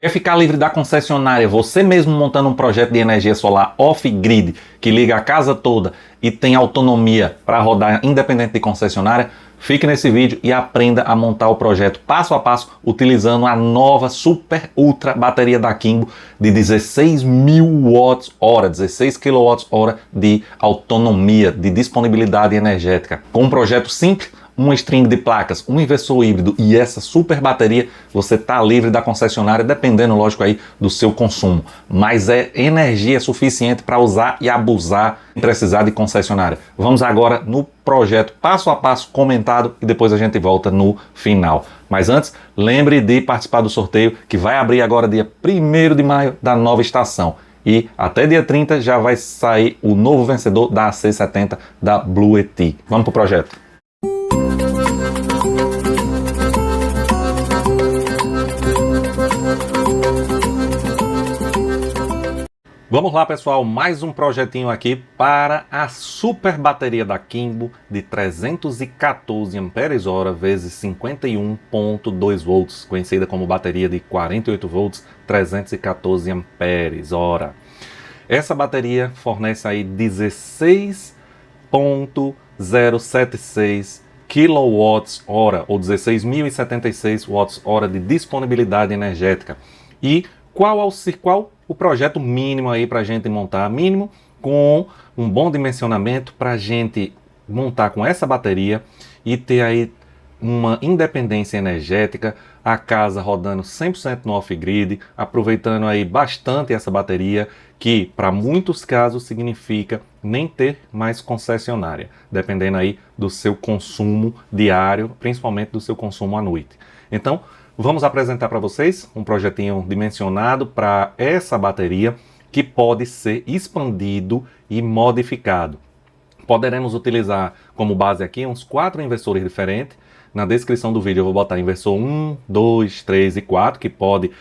Quer ficar livre da concessionária, você mesmo montando um projeto de energia solar off-grid, que liga a casa toda e tem autonomia para rodar independente de concessionária? Fique nesse vídeo e aprenda a montar o projeto passo a passo utilizando a nova super ultra bateria da Kimbo de 16.000 watts-hora, 16 kWh de autonomia, de disponibilidade energética. Com um projeto simples, uma string de placas, um inversor híbrido e essa super bateria, você está livre da concessionária, dependendo, lógico, aí do seu consumo. Mas é energia suficiente para usar e abusar sem precisar de concessionária. Vamos agora no projeto passo a passo comentado e depois a gente volta no final. Mas antes, lembre de participar do sorteio que vai abrir agora dia 1º de maio da nova estação. E até dia 30 já vai sair o novo vencedor da AC70 da Bluety. Vamos para o projeto. Vamos lá, pessoal, mais um projetinho aqui para a super bateria da Kimbo de 314 Ah vezes 51.2 volts, conhecida como bateria de 48 volts, 314 Ah. Essa bateria fornece aí 16.076 kWh ou 16.076 watts-hora de disponibilidade energética. E qual o projeto mínimo aí para a gente montar? Mínimo com um bom dimensionamento para a gente montar com essa bateria e ter aí uma independência energética, a casa rodando 100% no off-grid, aproveitando aí bastante essa bateria, que para muitos casos significa nem ter mais concessionária, dependendo aí do seu consumo diário, principalmente do seu consumo à noite. Então, vamos apresentar para vocês um projetinho dimensionado para essa bateria que pode ser expandido e modificado. Poderemos utilizar como base aqui uns 4 inversores diferentes. Na descrição do vídeo eu vou botar inversor 1, 2, 3 e 4, que pode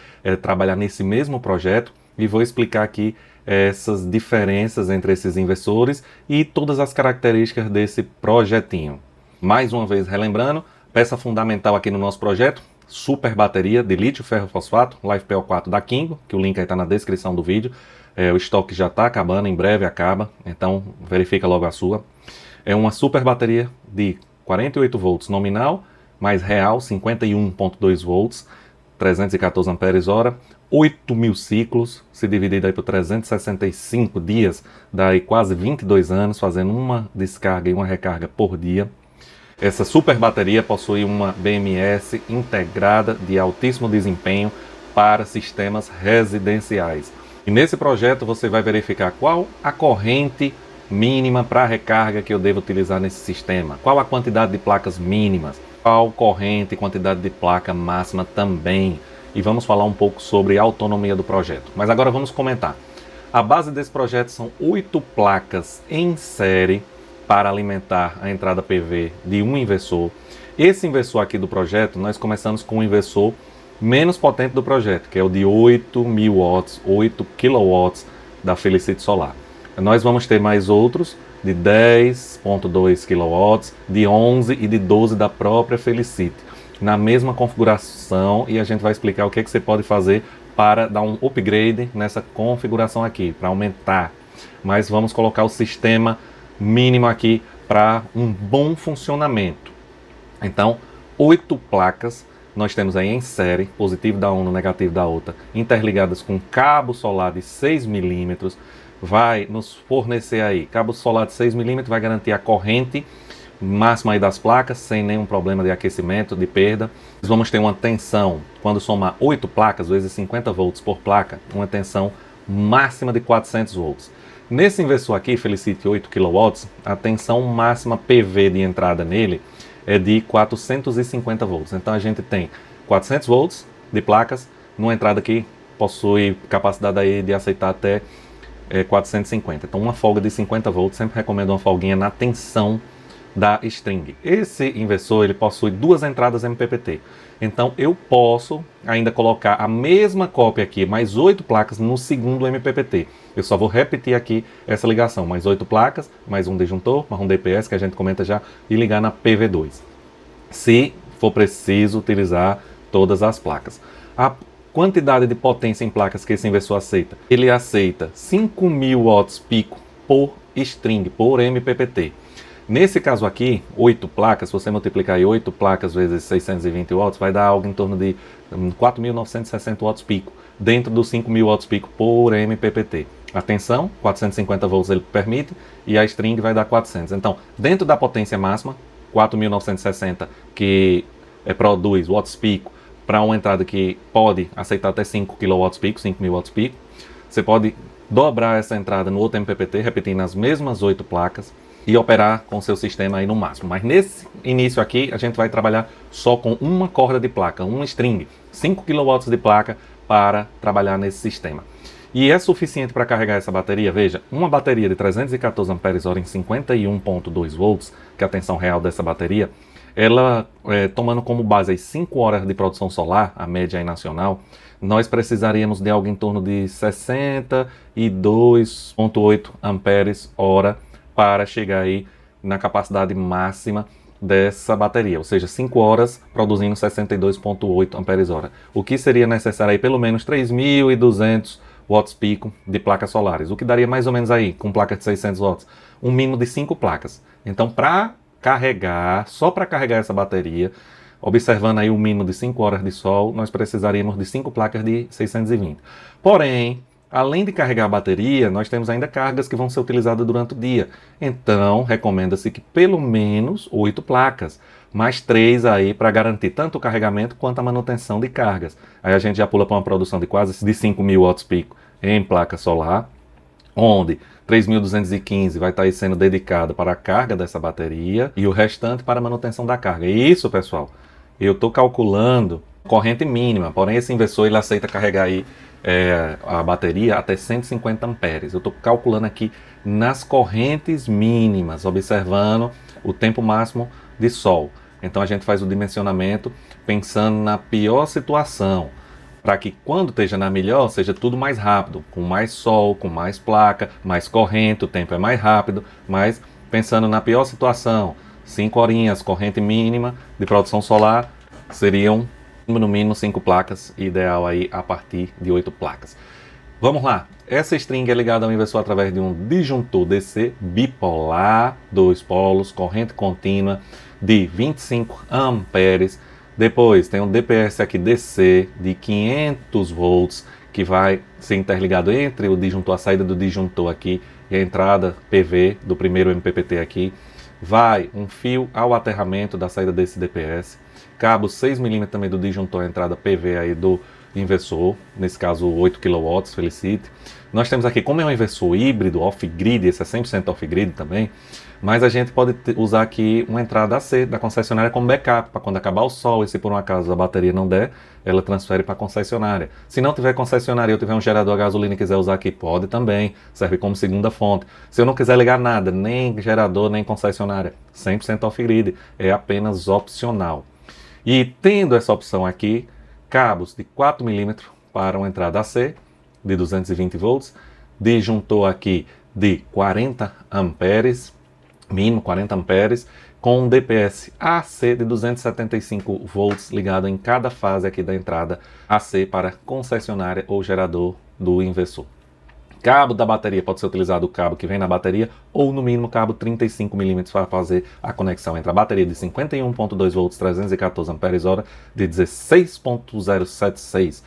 trabalhar nesse mesmo projeto. E vou explicar aqui essas diferenças entre esses inversores e todas as características desse projetinho. Mais uma vez relembrando, peça fundamental aqui no nosso projeto, super bateria de lítio ferro fosfato, LiFePO4 da Kimbo, que o link aí está na descrição do vídeo. O estoque já está acabando, em breve acaba, então verifica logo a sua. É uma super bateria de 48 volts nominal, mais real 51.2 volts, 314 Ah, 8.000 ciclos, se dividir aí por 365 dias, dá aí quase 22 anos, fazendo uma descarga e uma recarga por dia. Essa super bateria possui uma BMS integrada de altíssimo desempenho para sistemas residenciais. E nesse projeto você vai verificar qual a corrente mínima para recarga que eu devo utilizar nesse sistema, qual a quantidade de placas mínimas, qual corrente e quantidade de placa máxima também. E vamos falar um pouco sobre a autonomia do projeto. Mas agora vamos comentar. A base desse projeto são 8 placas em série para alimentar a entrada PV de um inversor. Esse inversor aqui do projeto, nós começamos com o inversor menos potente do projeto, que é o de 8.000 watts, 8 kW da Felicity Solar. Nós vamos ter mais outros de 10.2 kW, de 11 e de 12 da própria Felicity, na mesma configuração, e a gente vai explicar o que você pode fazer para dar um upgrade nessa configuração aqui, para aumentar. Mas vamos colocar o sistema mínimo aqui para um bom funcionamento. Então, 8 placas nós temos aí em série, positivo da uma, negativo da outra, interligadas com cabo solar de 6 milímetros, vai nos fornecer aí, cabo solar de 6 milímetros, vai garantir a corrente máxima aí das placas, sem nenhum problema de aquecimento, de perda. Nós vamos ter uma tensão, quando somar 8 placas, vezes 50 volts por placa, uma tensão máxima de 400 volts. Nesse inversor aqui, Felicity 8 kW, a tensão máxima PV de entrada nele é de 450 volts. Então a gente tem 400 volts de placas, numa entrada que possui capacidade aí de aceitar até 450. Então uma folga de 50 volts, sempre recomendo uma folguinha na tensão da string. Esse inversor ele possui 2 entradas MPPT. Então eu posso ainda colocar a mesma cópia aqui, mais 8 placas no segundo MPPT. Eu só vou repetir aqui essa ligação, mais 8 placas, mais um disjuntor, mais um DPS que a gente comenta já, e ligar na PV2. Se for preciso utilizar todas as placas. quantidade de potência em placas que esse inversor aceita? Ele aceita 5.000 watts pico por string, por MPPT. Nesse caso aqui, 8 placas, se você multiplicar aí 8 placas vezes 620 watts, vai dar algo em torno de 4.960 watts pico, dentro dos 5.000 watts pico por MPPT. Atenção, 450 volts ele permite, e a string vai dar 400. Então, dentro da potência máxima, 4.960, que produz watts pico, para uma entrada que pode aceitar até 5 kW pico, 5.000 watts pico, você pode dobrar essa entrada no outro MPPT, repetindo as mesmas 8 placas, e operar com o seu sistema aí no máximo. Mas nesse início aqui, a gente vai trabalhar só com uma corda de placa, um string, 5 kW de placa para trabalhar nesse sistema. E é suficiente para carregar essa bateria? Veja, uma bateria de 314 Ah em 51.2 volts, que é a tensão real dessa bateria, ela, tomando como base as 5 horas de produção solar, a média aí nacional, nós precisaríamos de algo em torno de 62.8 Ah para chegar aí na capacidade máxima dessa bateria, ou seja, 5 horas produzindo 62.8 Ah. O que seria necessário aí pelo menos 3.200 watts pico de placas solares, o que daria mais ou menos aí, com placa de 600 watts, um mínimo de 5 placas. Então, para carregar, só para carregar essa bateria, observando aí o mínimo de 5 horas de sol, nós precisaríamos de 5 placas de 620. Porém, além de carregar a bateria, nós temos ainda cargas que vão ser utilizadas durante o dia. Então, recomenda-se que pelo menos 8 placas, mais 3 aí para garantir tanto o carregamento quanto a manutenção de cargas. Aí a gente já pula para uma produção de quase de 5.000 watts pico em placa solar, onde 3.215 vai estar aí sendo dedicado para a carga dessa bateria e o restante para a manutenção da carga. E isso, pessoal, eu estou calculando corrente mínima, porém esse inversor ele aceita carregar aí a bateria até 150 amperes. Eu estou calculando aqui nas correntes mínimas, observando o tempo máximo de sol. Então a gente faz o dimensionamento pensando na pior situação, para que quando esteja na melhor, seja tudo mais rápido, com mais sol, com mais placa, mais corrente, o tempo é mais rápido, mas pensando na pior situação, 5 horinhas, corrente mínima de produção solar, seriam no mínimo 5 placas, ideal aí a partir de 8 placas. Vamos lá, essa string é ligada ao inversor através de um disjuntor DC bipolar, 2 polos, corrente contínua de 25 amperes. Depois tem um DPS aqui DC de 500 volts, que vai ser interligado entre o disjuntor, a saída do disjuntor aqui e a entrada PV do primeiro MPPT aqui. Vai um fio ao aterramento da saída desse DPS, cabo 6 mm também do disjuntor, a entrada PV aí do inversor, nesse caso 8 kW, felicite. Nós temos aqui, como é um inversor híbrido, off-grid, esse é 100% off-grid também, mas a gente pode usar aqui uma entrada AC da concessionária como backup, para quando acabar o sol e se por um acaso a bateria não der, ela transfere para a concessionária. Se não tiver concessionária ou tiver um gerador a gasolina e quiser usar aqui, pode também, serve como segunda fonte. Se eu não quiser ligar nada, nem gerador, nem concessionária, 100% off-grid, é apenas opcional. E tendo essa opção aqui, cabos de 4 mm para uma entrada AC de 220 volts, disjuntor aqui de 40 amperes, mínimo 40 amperes, com um DPS AC de 275 volts ligado em cada fase aqui da entrada AC para concessionária ou gerador do inversor. Cabo da bateria, pode ser utilizado o cabo que vem na bateria ou no mínimo cabo 35 mm para fazer a conexão entre a bateria de 51.2 volts, 314 Ah de 16.076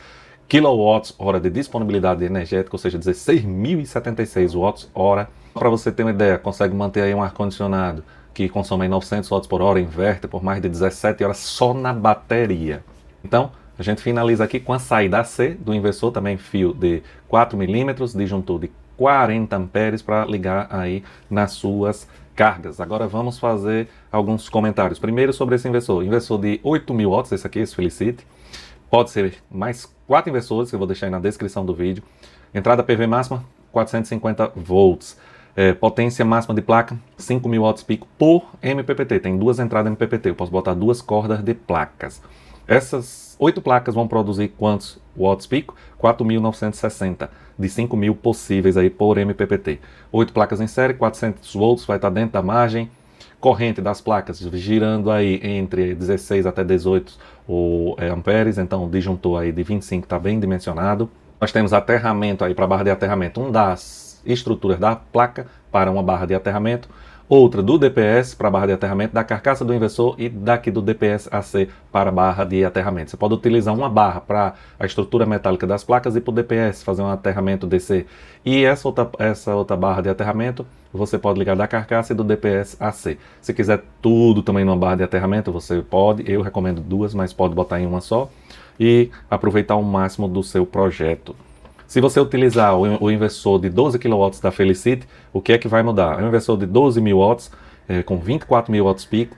kWh de disponibilidade energética, ou seja, 16.076 Wh. Para você ter uma ideia, consegue manter aí um ar-condicionado que consome aí 900 watts por hora, inverter por mais de 17 horas só na bateria. Então, a gente finaliza aqui com a saída AC do inversor, também fio de 4 mm, disjuntor de 40 amperes para ligar aí nas suas cargas. Agora vamos fazer alguns comentários. Primeiro sobre esse inversor. Inversor de 8.000 watts, esse aqui, esse Felicite. Pode ser mais 4 inversores, que eu vou deixar aí na descrição do vídeo. Entrada PV máxima, 450 volts. Potência máxima de placa, 5.000 watts pico por MPPT. Tem 2 entradas MPPT, eu posso botar 2 cordas de placas. Essas 8 placas vão produzir quantos watts pico? 4.960, de 5.000 possíveis aí por MPPT. 8 placas em série, 400 volts, vai estar dentro da margem, corrente das placas girando aí entre 16 até 18 amperes, então o disjuntor aí de 25 está bem dimensionado. Nós temos aterramento aí para a barra de aterramento, uma das estruturas da placa para uma barra de aterramento, outra do DPS para a barra de aterramento, da carcaça do inversor e daqui do DPS AC para a barra de aterramento. Você pode utilizar uma barra para a estrutura metálica das placas e para o DPS fazer um aterramento DC. E essa outra barra de aterramento você pode ligar da carcaça e do DPS AC. Se quiser tudo também numa barra de aterramento, você pode. Eu recomendo duas, mas pode botar em uma só e aproveitar o máximo do seu projeto. Se você utilizar o inversor de 12 kW da Felicity, o que é que vai mudar? É um inversor de 12.000 watts, com 24.000 watts pico.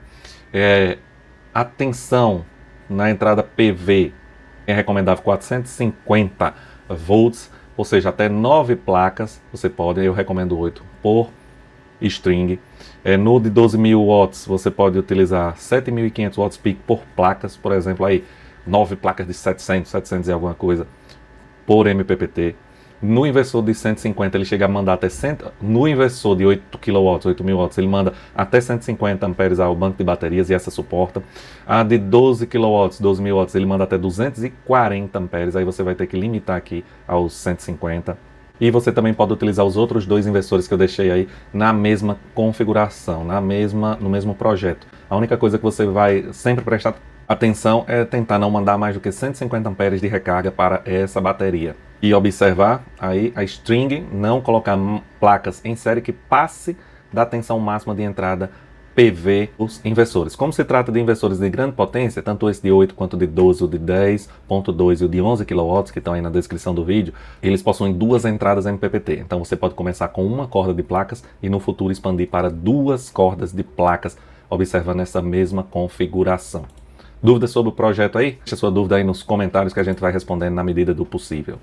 A tensão na entrada PV é recomendável 450 volts, ou seja, até 9 placas, você pode, eu recomendo 8 por string. No de 12.000 watts, você pode utilizar 7.500 watts pico por placas, por exemplo, aí 9 placas de 700 e alguma coisa por MPPT. No inversor de 150 ele chega a mandar até 100, no inversor de 8 kW, 8.000 watts, ele manda até 150 amperes ao banco de baterias e essa suporta. A de 12 kW, 12.000 watts, ele manda até 240 amperes, aí você vai ter que limitar aqui aos 150. E você também pode utilizar os outros dois inversores que eu deixei aí na mesma configuração, no mesmo projeto. A única coisa que você vai sempre prestar atenção é tentar não mandar mais do que 150 amperes de recarga para essa bateria. E observar aí a string, não colocar placas em série que passe da tensão máxima de entrada PV os inversores. Como se trata de inversores de grande potência, tanto esse de 8 quanto de 12, o de 10.2 e o de 11 kW, que estão aí na descrição do vídeo, eles possuem duas entradas MPPT. Então você pode começar com uma corda de placas e no futuro expandir para duas cordas de placas, observando essa mesma configuração. Dúvidas sobre o projeto aí? Deixa sua dúvida aí nos comentários que a gente vai respondendo na medida do possível.